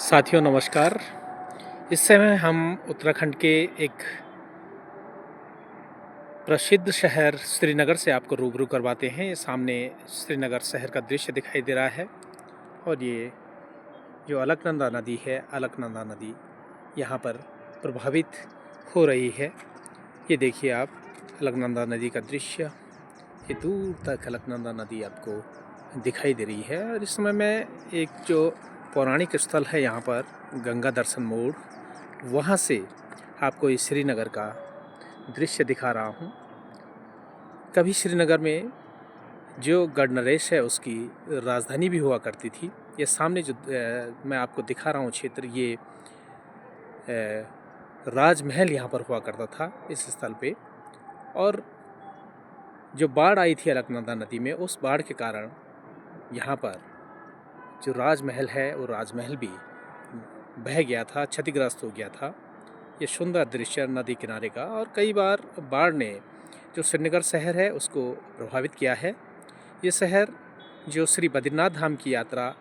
साथियों नमस्कार। इस समय हम उत्तराखंड के एक प्रसिद्ध शहर श्रीनगर से आपको रूबरू करवाते हैं। ये सामने श्रीनगर शहर का दृश्य दिखाई दे रहा है और ये जो अलकनंदा नदी है, अलकनंदा नदी यहाँ पर प्रभावित हो रही है। ये देखिए आप अलकनंदा नदी का दृश्य, ये दूर तक अलकनंदा नदी आपको दिखाई दे रही है। और इस समय मैं एक जो पौराणिक स्थल है यहाँ पर गंगा दर्शन मोड़, वहाँ से आपको इस श्रीनगर का दृश्य दिखा रहा हूँ। कभी श्रीनगर में जो गढ़ नरेश है उसकी राजधानी भी हुआ करती थी। ये सामने जो मैं आपको दिखा रहा हूँ क्षेत्र, ये राजमहल यहाँ पर हुआ करता था इस स्थल पे। और जो बाढ़ आई थी अलकनंदा नदी में, उस बाढ़ के कारण यहाँ पर जो राजमहल है वो राजमहल भी बह गया था, क्षतिग्रस्त हो गया था। ये सुंदर दृश्य नदी किनारे का। और कई बार बाढ़ ने जो श्रीनगर शहर है उसको प्रभावित किया है। ये शहर जो श्री बद्रीनाथ धाम की यात्रा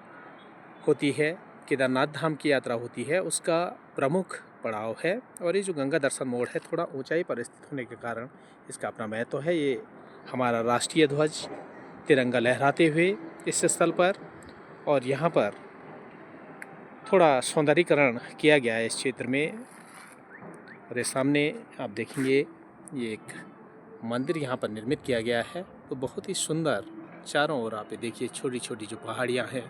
होती है, केदारनाथ धाम की यात्रा होती है, उसका प्रमुख पड़ाव है। और ये जो गंगा दर्शन मोड़ है थोड़ा ऊंचाई पर स्थित होने के कारण इसका अपना महत्व है। ये हमारा राष्ट्रीय ध्वज तिरंगा लहराते हुए इस स्थल पर, और यहाँ पर थोड़ा सौंदर्यीकरण किया गया है इस क्षेत्र में। और ये सामने आप देखेंगे ये एक मंदिर यहाँ पर निर्मित किया गया है, तो बहुत ही सुंदर। चारों ओर आप देखिए छोटी छोटी जो पहाड़ियाँ हैं,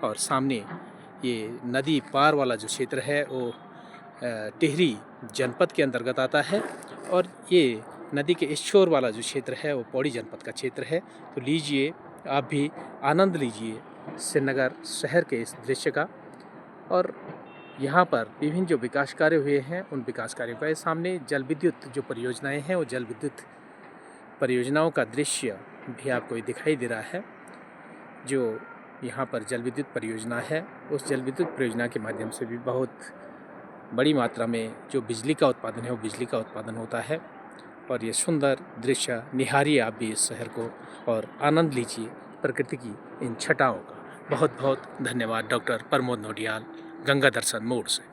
और सामने ये नदी पार वाला जो क्षेत्र है वो टिहरी जनपद के अंतर्गत आता है। और ये नदी के इस छोर वाला जो क्षेत्र है वो पौड़ी जनपद का क्षेत्र है। तो लीजिए, आप भी आनंद लीजिए श्रीनगर शहर के इस दृश्य का। और यहाँ पर विभिन्न जो विकास कार्य हुए हैं उन विकास कार्यों का, सामने जल विद्युत जो परियोजनाएं हैं वो जल विद्युत परियोजनाओं का दृश्य भी आपको दिखाई दे रहा है। जो यहाँ पर जल विद्युत परियोजना है, उस जल विद्युत परियोजना के माध्यम से भी बहुत बड़ी मात्रा में जो बिजली का उत्पादन है वो बिजली का उत्पादन होता है। और ये सुंदर दृश्य निहारिए आप भी इस शहर को, और आनंद लीजिए प्रकृति की इन छटाओं का। बहुत बहुत धन्यवाद। डॉक्टर प्रमोद नौटियाल, गंगा दर्शन मोड़ से।